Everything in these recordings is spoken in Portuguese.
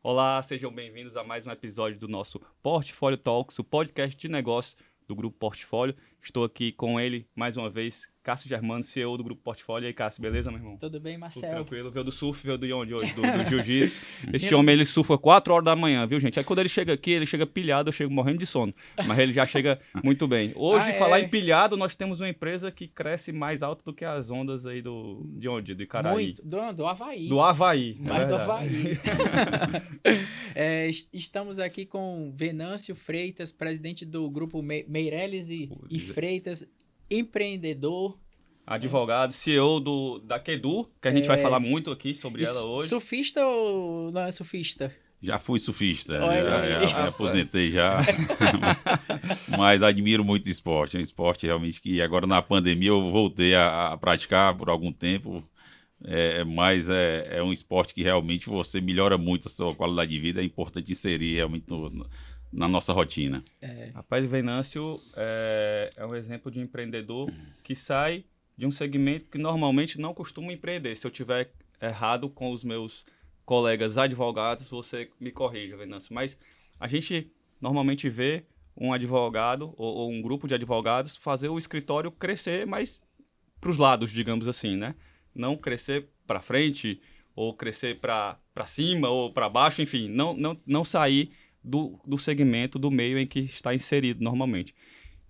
Olá, sejam bem-vindos a mais um episódio do nosso Portfólio Talks, o podcast de negócios do Grupo Portfólio. Estou aqui com ele, mais uma vez, Cássio Germano, CEO do Grupo Portfólio. E aí, Cássio, beleza, meu irmão? Tudo bem, Tudo Marcel? tranquilo. Veio do surf, veio de onde hoje? Do jiu-jitsu. Esse homem, ele surfa 4 horas da manhã, viu, gente? Aí quando ele chega aqui, ele chega pilhado, eu chego morrendo de sono. Mas ele já chega muito bem. Hoje, falar em pilhado, nós temos uma empresa que cresce mais alto do que as ondas aí de onde? Do Icaraí. Muito. Do Havaí. Do Havaí. Mais do Havaí. Estamos aqui com Venâncio Freitas, presidente do grupo Meirelles e Freitas, empreendedor. Advogado, CEO da Kedu, que a gente vai falar muito aqui sobre ela hoje. Surfista ou não é surfista? Já fui surfista, já aposentei já, mas admiro muito o esporte. É um esporte realmente que agora na pandemia eu voltei a praticar por algum tempo, mas é um esporte que realmente você melhora muito a sua qualidade de vida, é importante inserir realmente na nossa rotina. Rapaz, Venâncio é um exemplo de empreendedor que sai de um segmento que normalmente não costuma empreender. Se eu tiver errado com os meus colegas advogados, você me corrija, Venâncio. Mas a gente normalmente vê um advogado ou um grupo de advogados fazer o escritório crescer, mas para os lados, digamos assim, né? Não crescer para frente ou crescer para cima ou para baixo, enfim, não sair do segmento, do meio em que está inserido normalmente.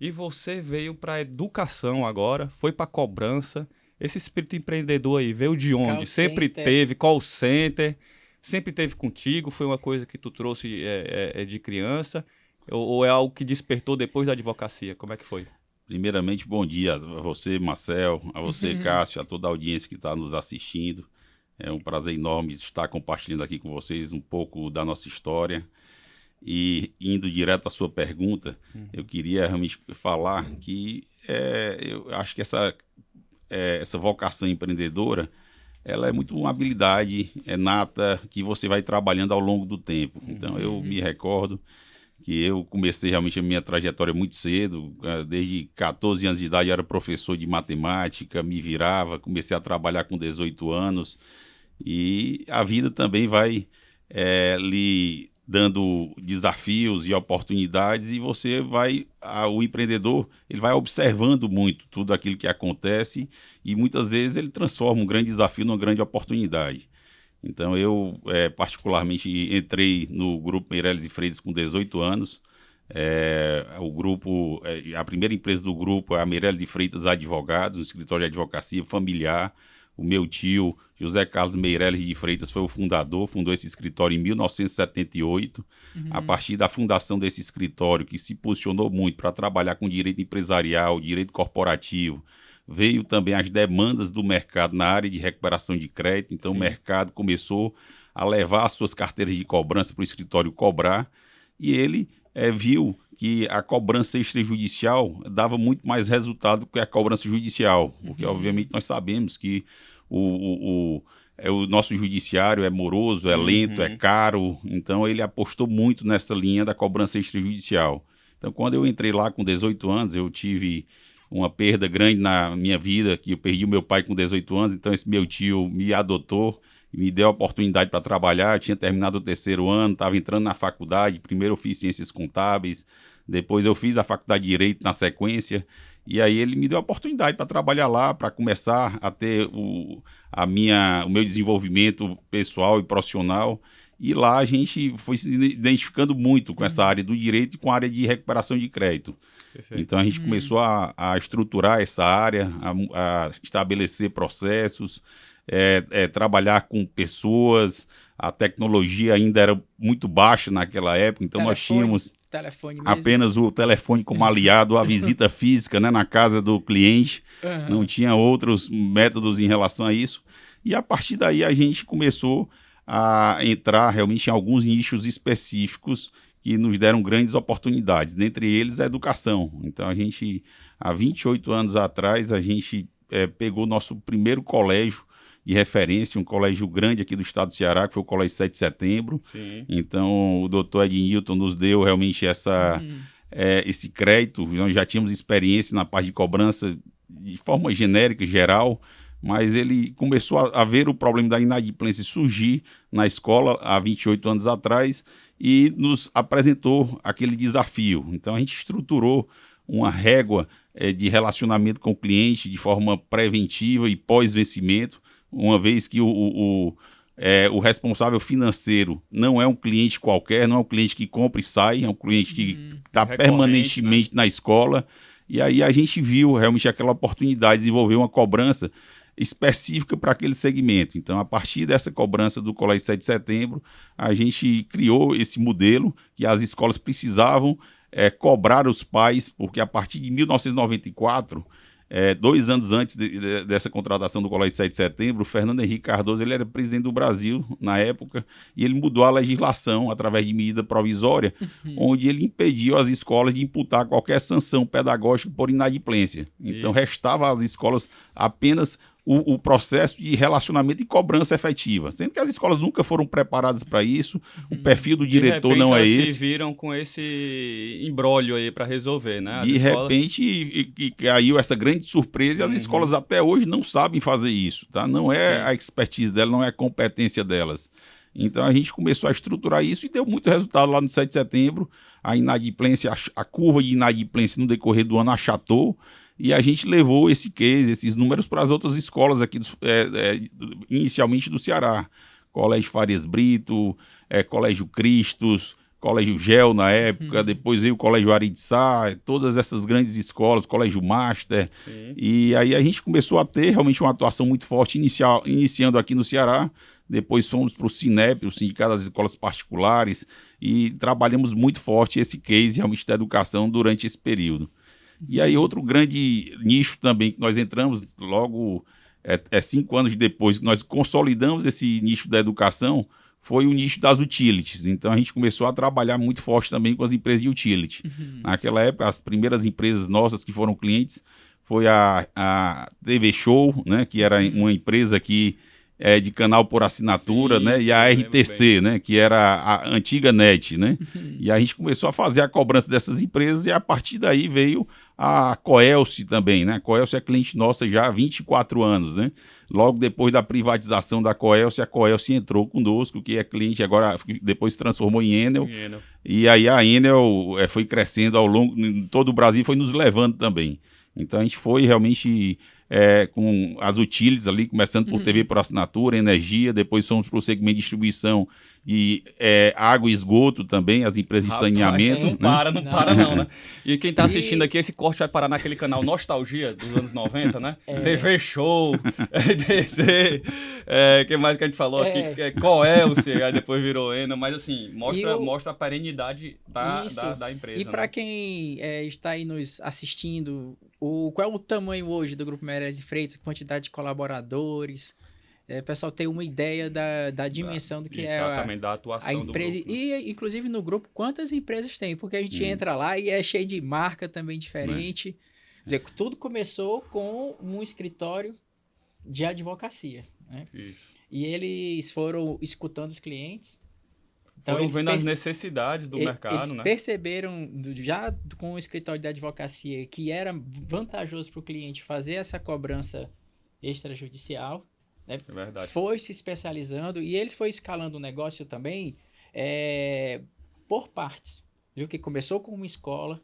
E você veio para a educação agora, foi para a cobrança. Esse espírito empreendedor aí veio de onde? Call Sempre center. teve call center, sempre teve contigo? Foi uma coisa que tu trouxe de criança? Ou é algo que despertou depois da advocacia? Como é que foi? Primeiramente, bom dia a você, Marcel, a você, Cássio, a toda a audiência que está nos assistindo. É um prazer enorme estar compartilhando aqui com vocês um pouco da nossa história. E indo direto à sua pergunta, eu queria realmente falar que eu acho que essa vocação empreendedora, ela é muito uma habilidade nata que você vai trabalhando ao longo do tempo. Então, eu me recordo que eu comecei realmente a minha trajetória muito cedo, desde 14 anos de idade eu era professor de matemática, me virava, comecei a trabalhar com 18 anos e a vida também vai lhe dando desafios e oportunidades e o empreendedor, ele vai observando muito tudo aquilo que acontece e muitas vezes ele transforma um grande desafio numa grande oportunidade. Então eu particularmente entrei no grupo Meirelles e Freitas com 18 anos, o grupo, a primeira empresa do grupo é a Meirelles e Freitas Advogados, um escritório de advocacia familiar. O meu tio, José Carlos Meirelles de Freitas, foi o fundador, fundou esse escritório em 1978. A partir da fundação desse escritório, que se posicionou muito para trabalhar com direito empresarial, direito corporativo, veio também as demandas do mercado na área de recuperação de crédito. Então, o mercado começou a levar as suas carteiras de cobrança para o escritório cobrar e ele viu que a cobrança extrajudicial dava muito mais resultado que a cobrança judicial, porque obviamente nós sabemos que o nosso judiciário é moroso, é lento, é caro, então ele apostou muito nessa linha da cobrança extrajudicial. Então quando eu entrei lá com 18 anos, eu tive uma perda grande na minha vida, que eu perdi o meu pai com 18 anos, então esse meu tio me adotou, me deu a oportunidade para trabalhar. Eu tinha terminado o 3º ano, estava entrando na faculdade, primeiro eu fiz Ciências Contábeis, depois eu fiz a faculdade de Direito na sequência, e aí ele me deu a oportunidade para trabalhar lá, para começar a ter o meu desenvolvimento pessoal e profissional, e lá a gente foi se identificando muito com essa área do direito e com a área de recuperação de crédito. Perfeito. Então a gente começou a estruturar essa área, a estabelecer processos, trabalhar com pessoas. A tecnologia ainda era muito baixa naquela época, então nós tínhamos apenas o telefone como aliado à visita física, né, na casa do cliente, não tinha outros métodos em relação a isso, e a partir daí a gente começou a entrar realmente em alguns nichos específicos que nos deram grandes oportunidades, dentre eles a educação. Então a gente, há 28 anos atrás, a gente pegou nosso primeiro colégio de referência, um colégio grande aqui do estado do Ceará, que foi o Colégio 7 de Setembro. Sim. Então, o doutor Ednilton nos deu realmente esse crédito. Nós já tínhamos experiência na parte de cobrança de forma genérica, geral, mas ele começou a ver o problema da inadimplência surgir na escola há 28 anos atrás e nos apresentou aquele desafio. Então a gente estruturou uma régua de relacionamento com o cliente de forma preventiva e pós-vencimento, uma vez que o responsável financeiro não é um cliente qualquer, não é um cliente que compra e sai, é um cliente que está permanentemente, né, na escola. E aí a gente viu realmente aquela oportunidade de desenvolver uma cobrança específica para aquele segmento. Então, a partir dessa cobrança do Colégio 7 de Setembro, a gente criou esse modelo que as escolas precisavam cobrar os pais, porque a partir de 1994... 2 anos antes dessa contratação do Colégio 7 de Setembro, o Fernando Henrique Cardoso ele era presidente do Brasil na época e ele mudou a legislação através de medida provisória, onde ele impediu as escolas de imputar qualquer sanção pedagógica por inadimplência. Então, restava às escolas apenas o processo de relacionamento e cobrança efetiva, sendo que as escolas nunca foram preparadas para isso, o perfil do diretor não é esse. Se viram com esse imbróglio aí para resolver, né? De repente, caiu essa grande surpresa e as escolas até hoje não sabem fazer isso, tá? Não é a expertise delas, não é a competência delas. Então a gente começou a estruturar isso e deu muito resultado lá no 7 de setembro. A inadimplência, a curva de inadimplência no decorrer do ano achatou. E a gente levou esse case, esses números para as outras escolas aqui, inicialmente do Ceará. Colégio Farias Brito, Colégio Cristos, Colégio Gel na época, depois veio o Colégio Aritzá, todas essas grandes escolas, Colégio Master. E aí a gente começou a ter realmente uma atuação muito forte, iniciando aqui no Ceará. Depois fomos para o SINEP, o Sindicato das Escolas Particulares, e trabalhamos muito forte esse case realmente da educação durante esse período. E aí outro grande nicho também que nós entramos logo 5 anos depois que nós consolidamos esse nicho da educação foi o nicho das utilities. Então a gente começou a trabalhar muito forte também com as empresas de utility. Naquela época as primeiras empresas nossas que foram clientes foi a TV Show, né, que era uma empresa que de canal por assinatura, né? E a RTC, né? Que era a antiga NET, né? E a gente começou a fazer a cobrança dessas empresas e a partir daí veio a Coelce também, né? A Coelce é cliente nossa já há 24 anos, né? Logo depois da privatização da Coelce, a Coelce entrou conosco, que é cliente agora, depois se transformou em Enel. E aí a Enel foi crescendo ao longo, em todo o Brasil, foi nos levando também. Então a gente foi realmente com as utilities ali, começando por TV por assinatura, energia, depois fomos para o segmento de distribuição de água e esgoto também, as empresas de saneamento. Não para não, né? E quem tá assistindo aqui, esse corte vai parar naquele canal Nostalgia dos anos 90, né? TV Show, RTC, que mais que a gente falou aqui? Coelce, aí depois virou Enel, mas assim, mostra a perenidade da empresa. E para quem está aí nos assistindo, qual é o tamanho hoje do Grupo Meireles de Freitas, quantidade de colaboradores? O pessoal tem uma ideia da dimensão do que exatamente, da atuação a empresa. do grupo. E, inclusive, no grupo, quantas empresas tem? Porque a gente entra lá e é cheio de marca também diferente. Quer dizer, tudo começou com um escritório de advocacia, né? Isso. E eles foram escutando os clientes. Então, foram vendo as necessidades do mercado, eles perceberam, já com o escritório de advocacia, que era vantajoso para o cliente fazer essa cobrança extrajudicial. Né? É verdade. Foi se especializando e eles foram escalando o negócio também por partes. Viu que começou com uma escola.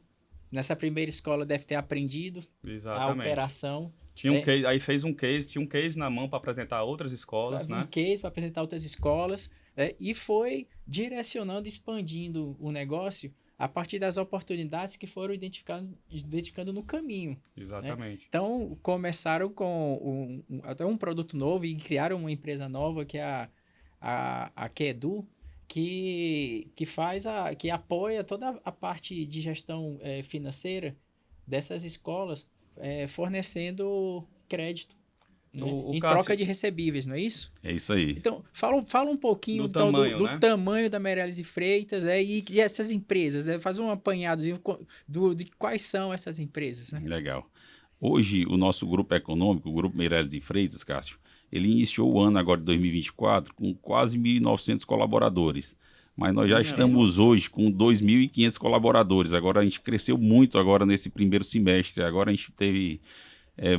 Nessa primeira escola deve ter aprendido a operação. Tinha um case, aí fez um case, tinha um case na mão para apresentar a outras escolas, né? Um case para apresentar outras escolas, e foi direcionando, expandindo o negócio a partir das oportunidades que foram identificando no caminho. Exatamente. Né? Então, começaram com até um produto novo e criaram uma empresa nova que é a Kedu, que apoia toda a parte de gestão financeira dessas escolas, fornecendo crédito em troca de recebíveis, não é isso? É isso aí. Então, fala um pouquinho do tamanho da Meireles e Freitas e essas empresas. Faz um apanhadozinho de quais são essas empresas. Né? Legal. Hoje, o nosso grupo econômico, o Grupo Meireles e Freitas, Cássio, ele iniciou o ano agora de 2024 com quase 1.900 colaboradores. Mas nós já estamos hoje com 2.500 colaboradores. Agora a gente cresceu muito agora nesse primeiro semestre. Agora a gente teve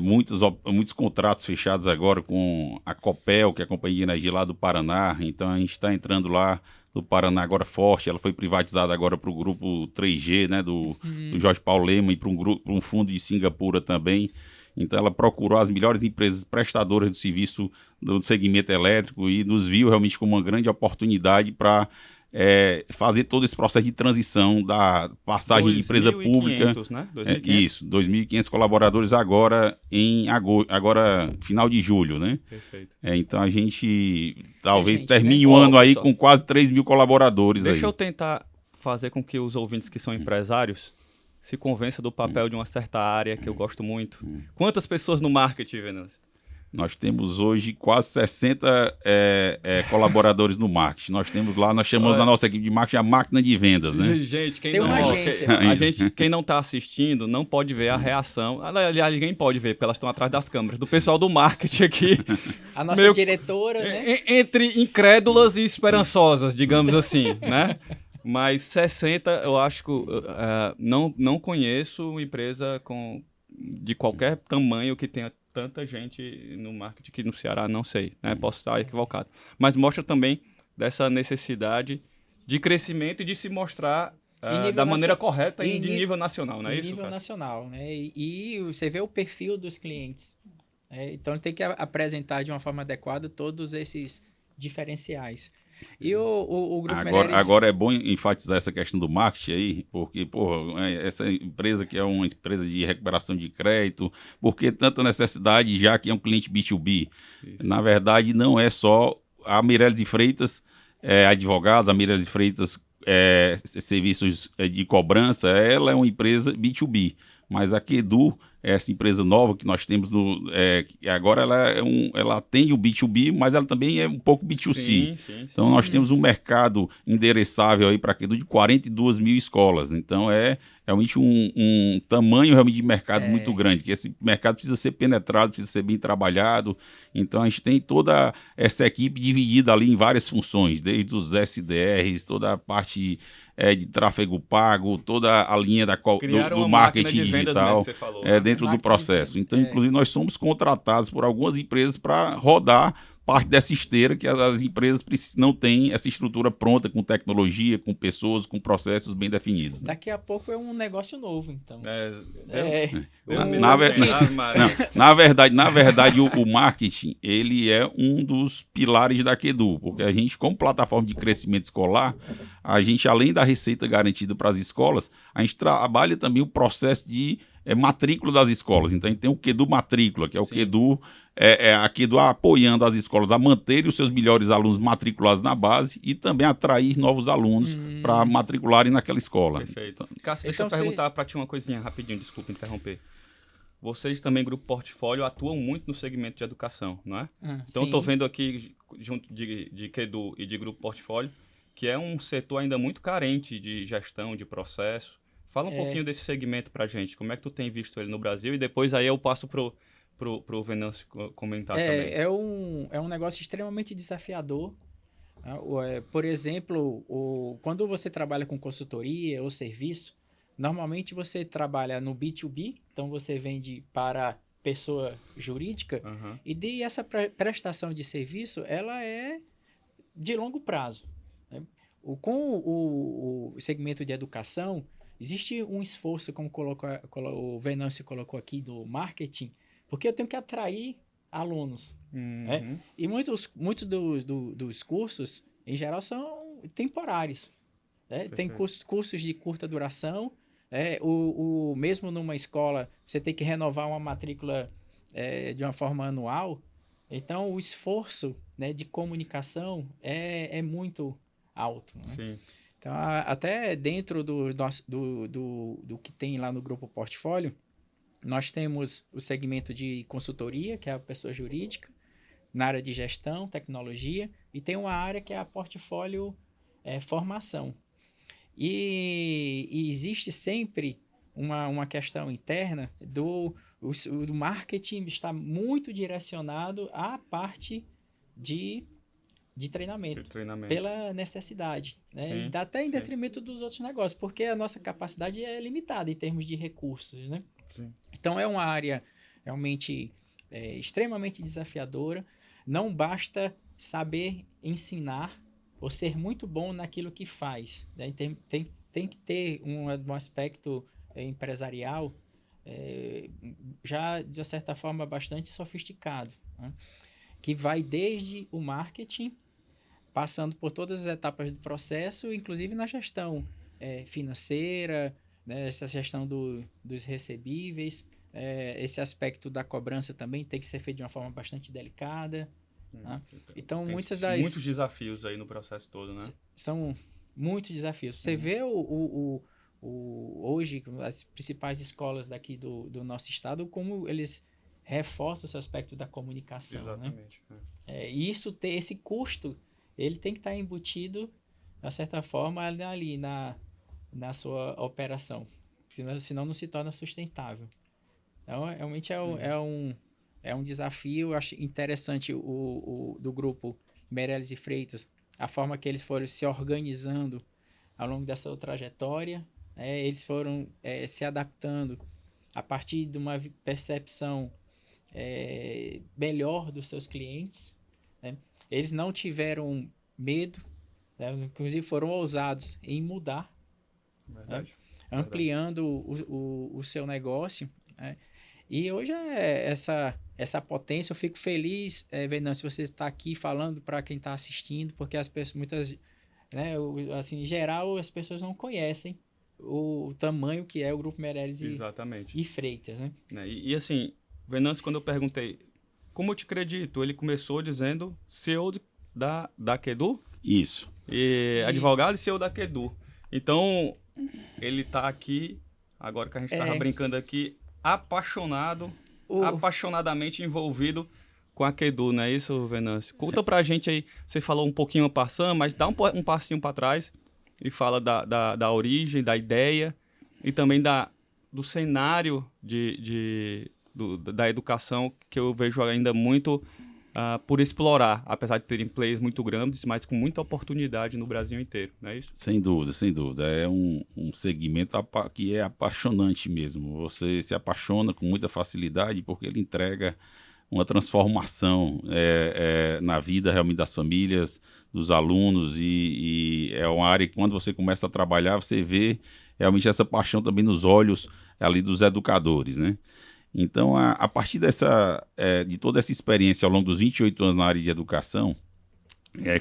muitos contratos fechados agora com a Copel, que é a Companhia de Energia lá do Paraná. Então, a gente está entrando lá do Paraná agora forte. Ela foi privatizada agora para o grupo 3G, né, do Jorge Paulo Lemann, e para um fundo de Singapura também. Então, ela procurou as melhores empresas prestadoras do serviço do segmento elétrico e nos viu realmente como uma grande oportunidade para fazer todo esse processo de transição da passagem de empresa pública. Né? 2.500. Isso, 2.500 colaboradores agora final de julho, né? Perfeito. Então a gente talvez termine o ano aí com quase 3.000 colaboradores. Deixa eu tentar fazer com que os ouvintes que são empresários se convençam do papel de uma certa área que eu gosto muito. Quantas pessoas no marketing, Venâncio? Nós temos hoje quase 60 colaboradores no marketing. Nós chamamos na nossa equipe de marketing a máquina de vendas, né? Gente, Tem uma agência. Quem não está assistindo não pode ver a reação. Aliás, ninguém pode ver, porque elas estão atrás das câmeras. Do pessoal do marketing aqui. A nossa diretora, né? Entre incrédulas e esperançosas, digamos assim, né? Mas 60, eu acho que não conheço uma empresa de qualquer tamanho que tenha tanta gente no marketing que no Ceará, não sei, né? Posso estar equivocado. Mas mostra também dessa necessidade de crescimento e de se mostrar da maneira correta de nível nacional, não é isso? Nível nacional, né? E você vê o perfil dos clientes. Né? Então, tem que apresentar de uma forma adequada todos esses diferenciais. E o Grupo Meirelles... Agora é bom enfatizar essa questão do marketing aí, porque, essa empresa que é uma empresa de recuperação de crédito, por que tanta necessidade, já que é um cliente B2B? Isso. Na verdade, não é só a Meirelles de Freitas, advogados, a Meirelles de Freitas, serviços de cobrança, ela é uma empresa B2B, mas a Kedu, essa empresa nova que nós temos, agora ela atende o B2B, mas ela também é um pouco B2C. Sim. Então, nós temos um mercado endereçável aí para Kedu de 42 mil escolas. Então, é realmente um tamanho realmente de mercado muito grande, que esse mercado precisa ser penetrado, precisa ser bem trabalhado. Então, a gente tem toda essa equipe dividida ali em várias funções, desde os SDRs, toda a parte de tráfego pago, toda a linha do marketing digital dentro do processo. Então, inclusive, nós somos contratados por algumas empresas para rodar parte dessa esteira que as empresas não têm essa estrutura pronta, com tecnologia, com pessoas, com processos bem definidos. Né? Daqui a pouco é um negócio novo, então. Na verdade, o marketing, ele é um dos pilares da Kedu, porque a gente, como plataforma de crescimento escolar, a gente, além da receita garantida para as escolas, a gente trabalha também o processo de matrícula das escolas. Então, a gente tem o Kedu Matrícula, que é o Kedu, a Kedu apoiando as escolas a manterem os seus melhores alunos matriculados na base e também atrair novos alunos para matricularem naquela escola. Perfeito. Cássio, deixa eu perguntar para ti uma coisinha rapidinho, desculpa interromper. Vocês também, Grupo Portfólio, atuam muito no segmento de educação, não é? Então, eu estou vendo aqui, junto de Kedu e de Grupo Portfólio, que é um setor ainda muito carente de gestão, de processo. Fala um pouquinho desse segmento pra gente, como é que tu tem visto ele no Brasil, e depois aí eu passo pro Venâncio comentar também. É um negócio extremamente desafiador. Por exemplo, quando você trabalha com consultoria ou serviço, normalmente você trabalha no B2B, então você vende para pessoa jurídica, e essa prestação de serviço, ela é de longo prazo. Né? Com o segmento de educação, existe um esforço, como o Venâncio colocou aqui, do marketing, porque eu tenho que atrair alunos. Né? E muitos dos cursos, em geral, são temporários. Né? Tem cursos de curta duração. Mesmo numa escola, você tem que renovar uma matrícula de uma forma anual. Então, o esforço, né, de comunicação é muito alto. Né? Sim. Então, até dentro do que tem lá no Grupo Portfólio, nós temos o segmento de consultoria, que é a pessoa jurídica, na área de gestão, tecnologia, e tem uma área que é a portfólio formação. E existe sempre uma questão interna do marketing está muito direcionado à parte de treinamento, pela necessidade, né? E até em detrimento dos outros negócios, porque a nossa capacidade é limitada em termos de recursos, né? Sim. Então, é uma área realmente extremamente desafiadora. Não basta saber ensinar ou ser muito bom naquilo que faz, né? Tem que ter um aspecto empresarial já, de certa forma, bastante sofisticado, né? Que vai desde o marketing, passando por todas as etapas do processo, inclusive na gestão financeira, né? Essa gestão dos recebíveis, esse aspecto da cobrança também tem que ser feito de uma forma bastante delicada. Né? Então, Muitos desafios aí no processo todo, né? São muitos desafios. Você vê hoje, as principais escolas daqui do nosso estado, como eles reforçam esse aspecto da comunicação. Exatamente. Né? E esse custo, ele tem que estar embutido, de certa forma, ali na sua operação. Senão não se torna sustentável. Então, realmente é um desafio. Eu acho interessante do grupo Meirelles e Freitas, a forma que eles foram se organizando ao longo dessa trajetória. Eles foram se adaptando a partir de uma percepção melhor dos seus clientes. Né? Eles não tiveram medo, né? Inclusive foram ousados em mudar, Verdade. né? Ampliando o seu negócio. Né? E hoje essa potência, eu fico feliz, Venâncio, você está aqui falando para quem está assistindo, porque as pessoas, muitas, né, assim, em geral, as pessoas não conhecem o tamanho que é o Grupo Meirelles e Freitas, né? E assim, Venâncio, quando eu perguntei, como eu te acredito? Ele começou dizendo CEO da Kedu? Isso. E advogado e CEO da Kedu. Então, ele está aqui, agora que a gente estava brincando aqui, apaixonadamente envolvido com a Kedu, não é isso, Venâncio? Conta pra gente aí, você falou um pouquinho passando, mas dá um passinho para trás e fala da origem, da ideia e também do cenário da educação, que eu vejo ainda muito por explorar, apesar de terem players muito grandes, mas com muita oportunidade no Brasil inteiro, não é isso? Sem dúvida, sem dúvida. É um segmento que é apaixonante mesmo. Você se apaixona com muita facilidade porque ele entrega uma transformação na vida realmente das famílias, dos alunos, e é uma área que quando você começa a trabalhar, você vê realmente essa paixão também nos olhos ali dos educadores, né? Então, a partir de toda essa experiência ao longo dos 28 anos na área de educação,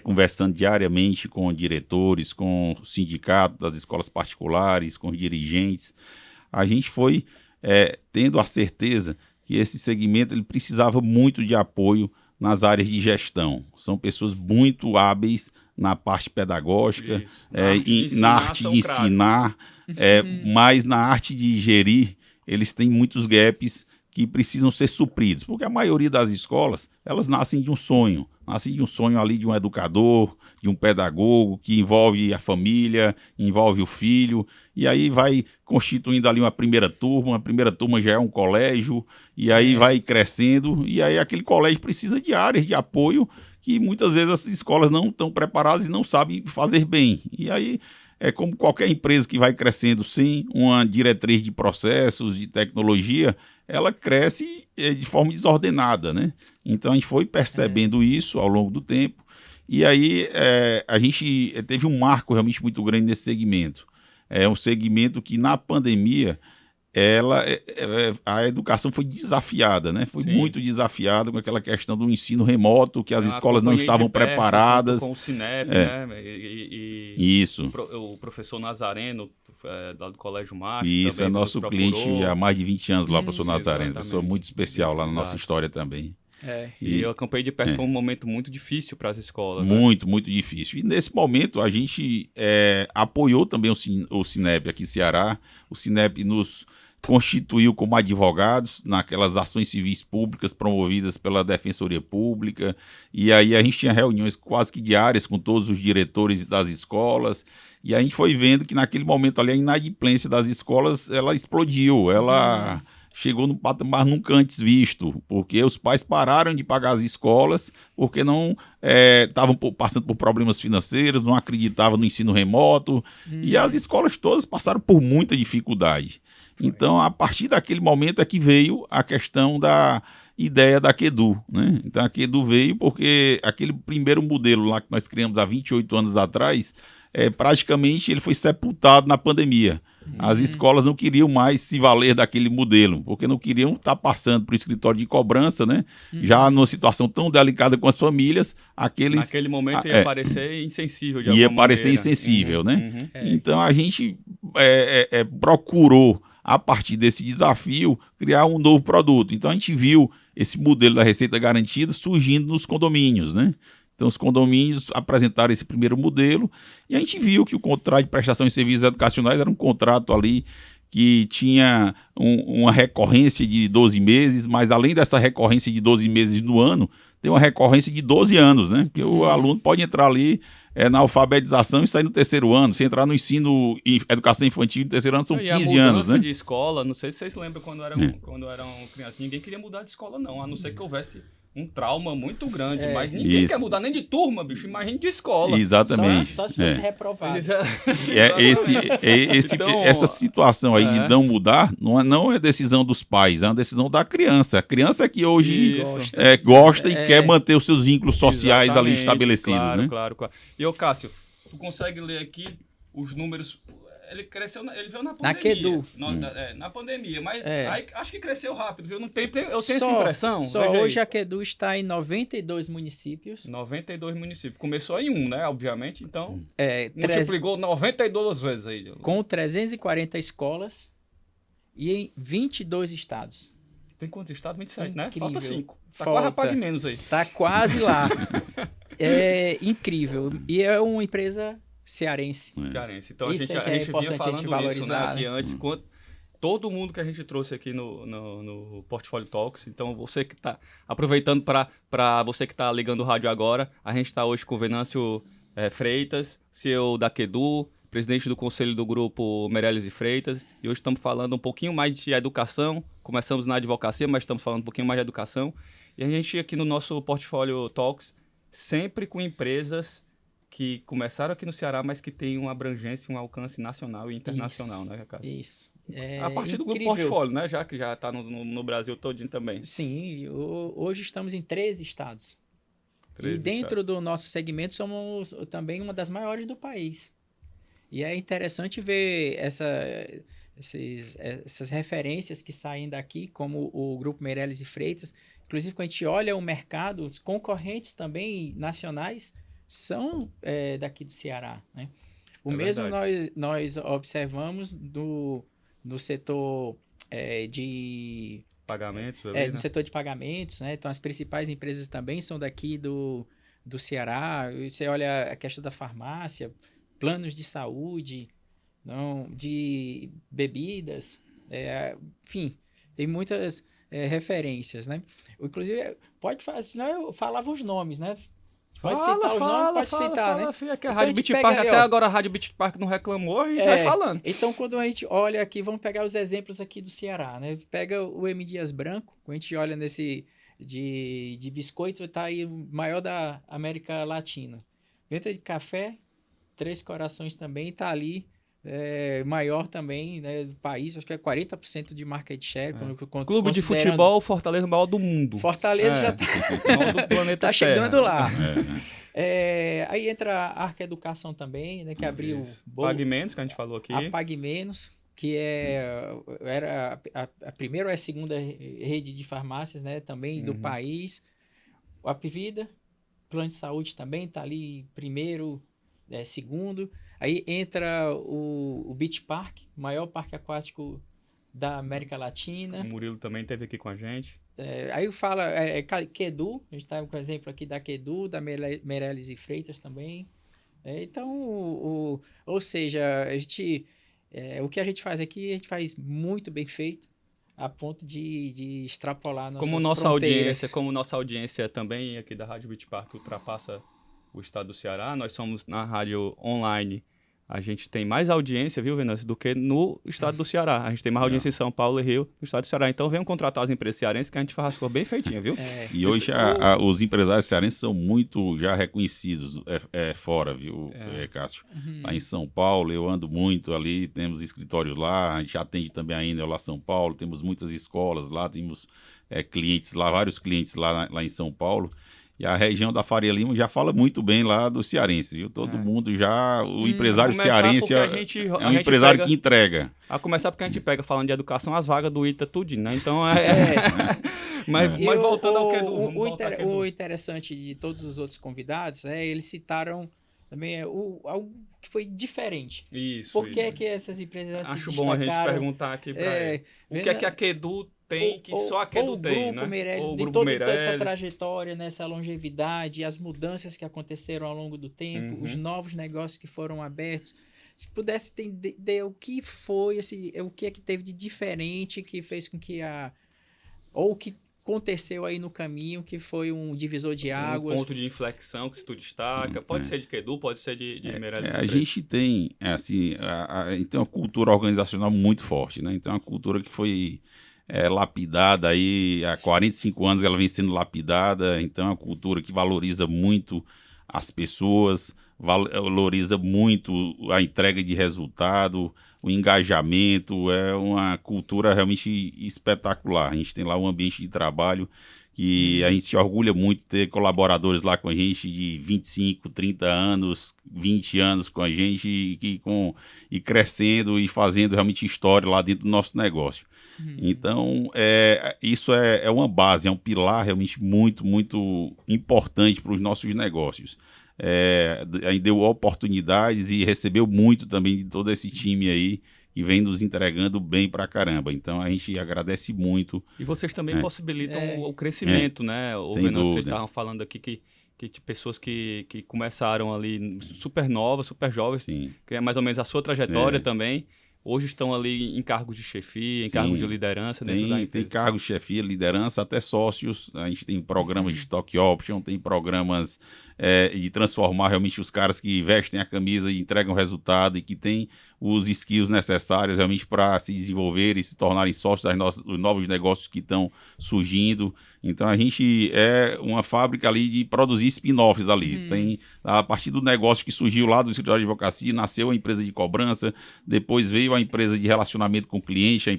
conversando diariamente com diretores, com o sindicato das escolas particulares, com os dirigentes, a gente foi tendo a certeza que esse segmento ele precisava muito de apoio nas áreas de gestão. São pessoas muito hábeis na parte pedagógica, na arte de ensinar, mas na arte de gerir, eles têm muitos gaps que precisam ser supridos, porque a maioria das escolas, elas nascem de um sonho ali de um educador, de um pedagogo, que envolve a família, envolve o filho, e aí vai constituindo ali uma primeira turma já é um colégio, e aí vai crescendo, e aí aquele colégio precisa de áreas de apoio que muitas vezes as escolas não estão preparadas e não sabem fazer bem, e aí é como qualquer empresa que vai crescendo sem uma diretriz de processos, de tecnologia, ela cresce de forma desordenada, né? Então, a gente foi percebendo isso ao longo do tempo, e aí a gente teve um marco realmente muito grande nesse segmento. É um segmento que, na pandemia, a educação foi desafiada, né? Foi muito desafiada com aquela questão do ensino remoto, que as escolas não estavam preparadas. Com o Cinep, né? Isso. O professor Nazareno, do Colégio Marte. Isso, é nosso cliente há mais de 20 anos lá, professor Nazareno. Pessoa muito especial lá na nossa história também. E eu acompanhei de perto, foi um momento muito difícil para as escolas. Muito, né? Muito difícil. E nesse momento a gente apoiou também o Cinep aqui em Ceará. O Cinep nos constituiu como advogados naquelas ações civis públicas promovidas pela Defensoria Pública, e aí a gente tinha reuniões quase que diárias com todos os diretores das escolas, e a gente foi vendo que naquele momento ali a inadimplência das escolas, ela explodiu, ela chegou num patamar nunca antes visto, porque os pais pararam de pagar as escolas, porque não estavam passando por problemas financeiros, não acreditavam no ensino remoto, e as escolas todas passaram por muita dificuldade. Então, a partir daquele momento é que veio a questão da ideia da Kedu, né? Então, a Kedu veio porque aquele primeiro modelo lá que nós criamos há 28 anos atrás, praticamente ele foi sepultado na pandemia. As escolas não queriam mais se valer daquele modelo, porque não queriam estar passando para o escritório de cobrança, né? Já numa situação tão delicada com as famílias, naquele momento ia parecer insensível de ia alguma parecer maneira. insensível, né? Então a gente procurou, a partir desse desafio, criar um novo produto. Então a gente viu esse modelo da Receita Garantida surgindo nos condomínios, né? Então, os condomínios apresentaram esse primeiro modelo e a gente viu que o contrato de prestação de serviços educacionais era um contrato ali que tinha uma recorrência de 12 meses, mas além dessa recorrência de 12 meses no ano, tem uma recorrência de 12 anos, né? Porque o aluno pode entrar ali na alfabetização e sair no terceiro ano. Se entrar no ensino e educação infantil no terceiro ano, são 15 anos, né? De escola, não sei se vocês lembram quando eram crianças, ninguém queria mudar de escola, não, a não ser que houvesse um trauma muito grande, mas ninguém quer mudar nem de turma, bicho, imagina de escola. Exatamente. Só se fosse reprovado. Então, essa situação aí de não mudar não é decisão dos pais, é uma decisão da criança. A criança é que hoje gosta e quer manter os seus vínculos sociais ali estabelecidos. Claro, né? claro. E ô Cássio, tu consegue ler aqui os números? Ele cresceu, ele veio na pandemia. Na Kedu. Na pandemia, mas aí, acho que cresceu rápido, viu? Eu tenho essa impressão. Hoje a Kedu está em 92 municípios. 92 municípios. Começou em né? Obviamente, então multiplicou 92 vezes aí. Com 340 escolas e em 22 estados. Tem quantos estados? 27, né? Incrível. Falta 5. Tá quase a pague menos aí. Tá quase lá. É incrível. E é uma empresa cearense. Então isso a gente vinha falando valorizar, isso, né? Que antes, todo mundo que a gente trouxe aqui no Portfólio Talks, então você que está aproveitando para você que está ligando o rádio agora, a gente está hoje com o Venâncio Freitas, CEO da Kedu, presidente do conselho do grupo Meirelles e Freitas, e hoje estamos falando um pouquinho mais de educação, começamos na advocacia, mas estamos falando um pouquinho mais de educação, e a gente aqui no nosso Portfólio Talks, sempre com empresas que começaram aqui no Ceará, mas que tem uma abrangência, um alcance nacional e internacional, né, Cássio? Isso. A partir do grupo Portfólio, né? Já que já está no Brasil todinho também. Sim, hoje estamos em 13 estados. E dentro do nosso segmento somos também uma das maiores do país. E é interessante ver essas referências que saem daqui, como o grupo Meirelles e Freitas. Inclusive, quando a gente olha o mercado, os concorrentes também nacionais são daqui do Ceará, né? O mesmo nós observamos no setor de pagamentos, no setor de pagamentos, né? Então as principais empresas também são daqui do Ceará. Você olha a questão da farmácia, planos de saúde, de bebidas, enfim, tem muitas referências, né? Inclusive, pode falar, senão eu falava os nomes, né? Pode citar os nomes, pode citar, né? Filho, que a Rádio Beach Park, até agora a Rádio Beach Park não reclamou, a gente vai falando. Então, quando a gente olha aqui, vamos pegar os exemplos aqui do Ceará, né? Pega o M. Dias Branco, quando a gente olha nesse de biscoito, tá aí o maior da América Latina. Dentro de café, Três Corações também tá ali, maior também, né, do país, acho que é 40% de market share. Clube de futebol, Fortaleza, o maior do mundo. Fortaleza já tá, do planeta tá chegando lá. Aí entra a Arca Educação também, né, que abriu... Pague Menos, que a gente falou aqui. A Pague Menos, que era a primeira ou a segunda rede de farmácias, né, também do país. O Apvida, Plano de Saúde também, tá ali primeiro, segundo. Aí entra o Beach Park, maior parque aquático da América Latina. O Murilo também esteve aqui com a gente. Aí fala Kedu, a gente está com o exemplo aqui da Kedu, da Meirelles e Freitas também. Então, ou seja, a gente, o que a gente faz aqui, a gente faz muito bem feito, a ponto de extrapolar nossas fronteiras. Como nossa audiência também aqui da Rádio Beach Park ultrapassa o estado do Ceará, nós somos na rádio online a gente tem mais audiência, viu, Venâncio, do que no estado do Ceará. A gente tem mais audiência em São Paulo e Rio, no estado do Ceará. Então venham contratar as empresas cearenses que a gente faz as coisas bem feitinhas, viu? E hoje os empresários cearenses são muito já reconhecidos fora, viu, Cássio? Lá em São Paulo, eu ando muito ali, temos escritórios lá, a gente atende também ainda lá em São Paulo, temos muitas escolas lá, temos clientes lá, vários clientes lá em São Paulo. E a região da Faria Lima já fala muito bem lá do cearense, viu? Todo mundo já... O empresário cearense é um empresário que entrega. A começar porque a gente pega, falando de educação, as vagas do ITA tudinho, né? Então, Mas voltando ao que o interessante de todos os outros convidados, eles citaram também algo que foi diferente. Isso. Por que que essas empresas se Acho bom a gente perguntar aqui para ele. O que é que a Kedu tem que só a Kedu tem, né? Ou o Grupo Meireles, toda essa trajetória, essa longevidade, as mudanças que aconteceram ao longo do tempo, os novos negócios que foram abertos. Se pudesse entender o que foi, o que é que teve de diferente que fez com que ou o que aconteceu aí no caminho, que foi um divisor de águas. Um ponto de inflexão que se tu destaca. Pode ser de Kedu, pode ser de Meireles. A gente tem, assim, a gente tem uma cultura organizacional muito forte, né? Então, uma cultura que foi lapidada aí, há 45 anos ela vem sendo lapidada, então é uma cultura que valoriza muito as pessoas, valoriza muito a entrega de resultado, o engajamento, é uma cultura realmente espetacular. A gente tem lá um ambiente de trabalho que a gente se orgulha muito de ter colaboradores lá com a gente de 25, 30 anos, 20 anos com a gente e crescendo e fazendo realmente história lá dentro do nosso negócio. Então, isso é uma base, é um pilar realmente muito, muito importante para os nossos negócios. A gente deu oportunidades e recebeu muito também de todo esse time aí que vem nos entregando bem pra caramba. Então, a gente agradece muito. E vocês também possibilitam o crescimento, né? Vocês estavam falando aqui que pessoas que começaram ali super novas, super jovens, que é mais ou menos a sua trajetória também. Hoje estão ali em cargos de chefia, em cargos de liderança dentro da empresa. Tem cargos de chefia, liderança, até sócios. A gente tem programas de stock option, tem programas de transformar realmente os caras que vestem a camisa e entregam resultado e que têm os skills necessários realmente para se desenvolver e se tornarem sócios dos novos negócios que estão surgindo. Então, a gente é uma fábrica ali de produzir spin-offs ali. Tem, a partir do negócio que surgiu lá do escritório de advocacia, nasceu a empresa de cobrança, depois veio a empresa de relacionamento com o cliente,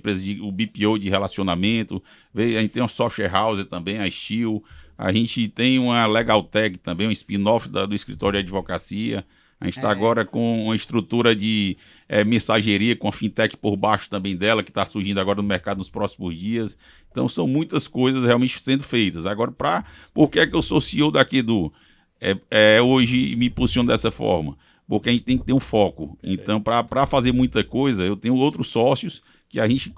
o BPO de relacionamento, a gente tem uma software house também, a Steel, a gente tem uma Legal Tech também, um spin-off do escritório de advocacia. A gente está agora com uma estrutura de mensageria com a fintech por baixo também dela, que está surgindo agora no mercado nos próximos dias. Então, são muitas coisas realmente sendo feitas. Agora, por que é que eu sou CEO da Kedu? Hoje me posiciono dessa forma. Porque a gente tem que ter um foco. Então, para fazer muita coisa, eu tenho outros sócios que a gente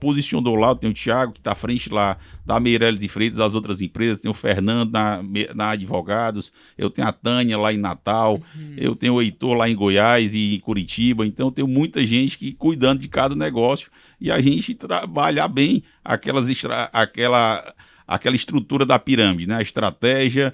posicionou lá. Eu tenho o Thiago, que está à frente lá da Meireles e Freitas, das outras empresas. Tem o Fernando na Advogados. Eu tenho a Tânia lá em Natal. Eu tenho o Heitor lá em Goiás e em Curitiba. Então, eu tenho muita gente que cuidando de cada negócio. E a gente trabalhar bem aquela estrutura da pirâmide, né? A estratégia...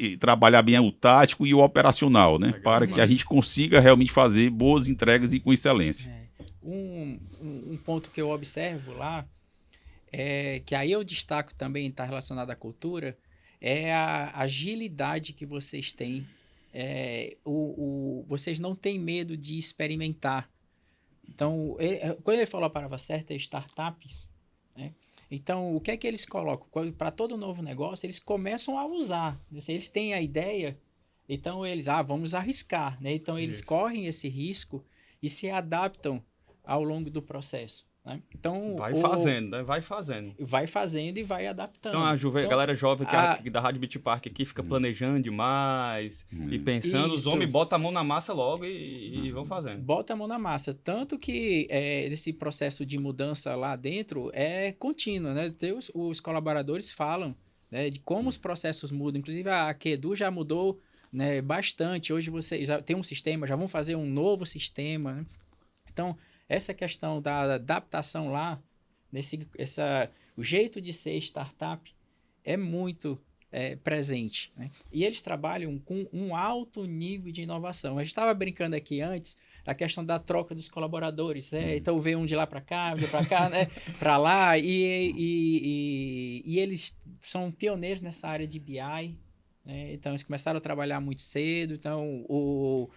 e trabalhar bem o tático e o operacional, né? Para que a gente consiga realmente fazer boas entregas e com excelência. Um ponto que eu observo lá, que aí eu destaco também, está relacionado à cultura, é a agilidade que vocês têm. Vocês não têm medo de experimentar. Então, quando ele falou a palavra certa, é startups, né? Então, o que é que eles colocam? Para todo novo negócio, eles começam a usar. Eles têm a ideia, então eles, vamos arriscar, né? Então, eles correm esse risco e se adaptam ao longo do processo, né? Então, fazendo, né? Vai fazendo. Vai fazendo e vai adaptando. Então, a galera jovem da Rádio Beach Park aqui fica planejando demais e pensando, os homens botam a mão na massa logo e vão fazendo. Bota a mão na massa. Tanto que esse processo de mudança lá dentro é contínuo, né? Os colaboradores falam, né, de como os processos mudam. Inclusive, a Kedu já mudou, né, bastante. Hoje vocês já tem um sistema, já vão fazer um novo sistema, né? Então, essa questão da adaptação lá, o jeito de ser startup é muito presente, né? E eles trabalham com um alto nível de inovação. A gente estava brincando aqui antes da questão da troca dos colaboradores, né? Então veio um de lá para cá, um de para cá, né? Para lá, e eles são pioneiros nessa área de BI, né? Então eles começaram a trabalhar muito cedo, então o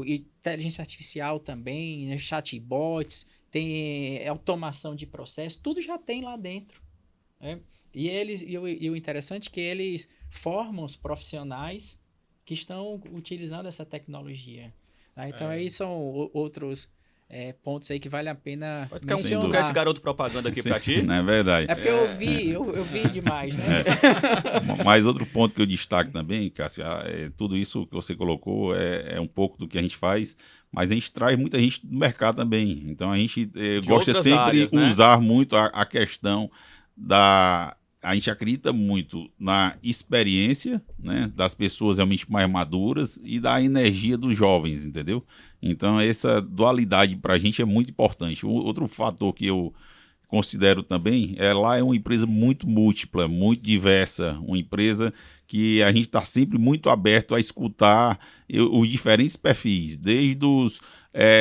inteligência artificial também, né? Chatbots, tem automação de processo, tudo já tem lá dentro, né? E o interessante é que eles formam os profissionais que estão utilizando essa tecnologia. Tá? Então, aí são outros pontos aí que vale a pena mencionar. Tu quer esse garoto propaganda aqui para ti? Não é verdade. É porque eu vi demais, né? Mas outro ponto que eu destaco também, Cássio, tudo isso que você colocou é um pouco do que a gente faz, mas a gente traz muita gente do mercado também. Então, a gente gosta sempre áreas, de usar muito a questão da... A gente acredita muito na experiência, né, das pessoas realmente mais maduras e da energia dos jovens, entendeu? Então, essa dualidade para a gente é muito importante. Outro fator que eu considero também lá é uma empresa muito múltipla, muito diversa, uma empresa que a gente está sempre muito aberto a escutar os diferentes perfis, desde os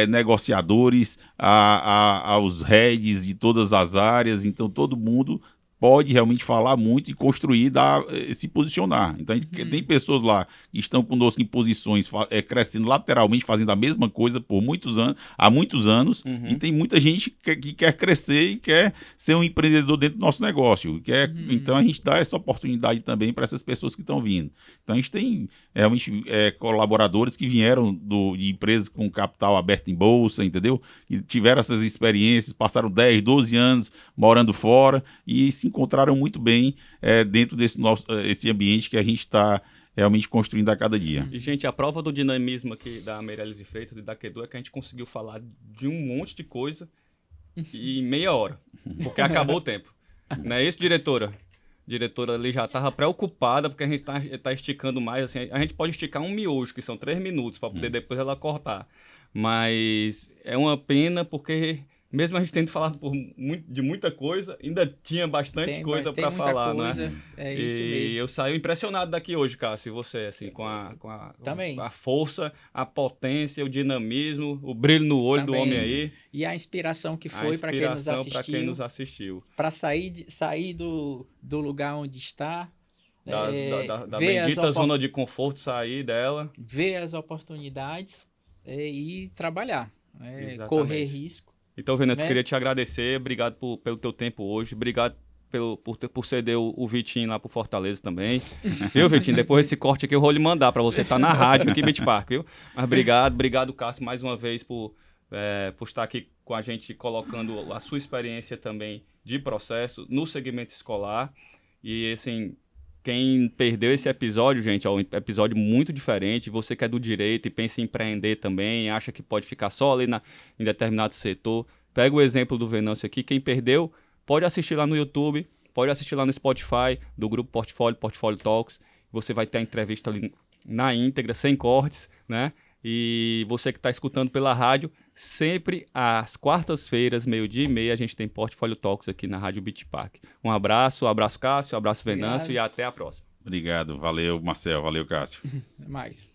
negociadores aos heads de todas as áreas. Então, todo mundo pode realmente falar muito e construir, se posicionar. Então, a gente tem pessoas lá que estão conosco em posições, crescendo lateralmente, fazendo a mesma coisa há muitos anos, e tem muita gente que quer crescer e quer ser um empreendedor dentro do nosso negócio. Então, a gente dá essa oportunidade também para essas pessoas que estão vindo. Então, a gente tem realmente colaboradores que vieram de empresas com capital aberto em bolsa, entendeu? E tiveram essas experiências, passaram 10, 12 anos morando fora e se encontraram muito bem dentro desse esse ambiente que a gente está realmente construindo a cada dia. E, gente, a prova do dinamismo aqui da Meirelles de Freitas e da Kedu é que a gente conseguiu falar de um monte de coisa em meia hora, porque acabou o tempo. Não é isso, diretora? A diretora ali já estava preocupada, porque a gente tá esticando mais. Assim, a gente pode esticar um miojo, que são 3 minutos, para poder depois ela cortar. Mas é uma pena, porque... Mesmo a gente tendo falado de muita coisa, ainda tinha bastante coisa para falar, coisa, né? É isso mesmo. E eu saio impressionado daqui hoje, Cássio, e você, assim, com a força, a potência, o dinamismo, o brilho no olho do homem aí. E a inspiração que foi para quem nos assistiu. Para sair do lugar onde está. Da bendita zona de conforto, sair dela. Ver as oportunidades e trabalhar. Correr risco. Então, Venâncio, queria te agradecer. Obrigado pelo teu tempo hoje. Obrigado por ceder o Vitinho lá pro Fortaleza também. Viu, Vitinho? Depois desse corte aqui eu vou lhe mandar para você estar na rádio aqui, Beach Park, viu? Mas obrigado, Cássio, mais uma vez por estar aqui com a gente, colocando a sua experiência também de processo no segmento escolar. E, assim... Quem perdeu esse episódio, gente, é um episódio muito diferente. Você que é do direito e pensa em empreender também, acha que pode ficar só ali em determinado setor, pega o exemplo do Venâncio aqui. Quem perdeu, pode assistir lá no YouTube, pode assistir lá no Spotify, do grupo Portfólio Talks. Você vai ter a entrevista ali na íntegra, sem cortes, né? E você que está escutando pela rádio, sempre às quartas-feiras, 12:30, a gente tem Portfólio Talks aqui na Rádio Beach Park. Um abraço Cássio, um abraço Venâncio e até a próxima. Obrigado, valeu Marcel, valeu Cássio. Até mais.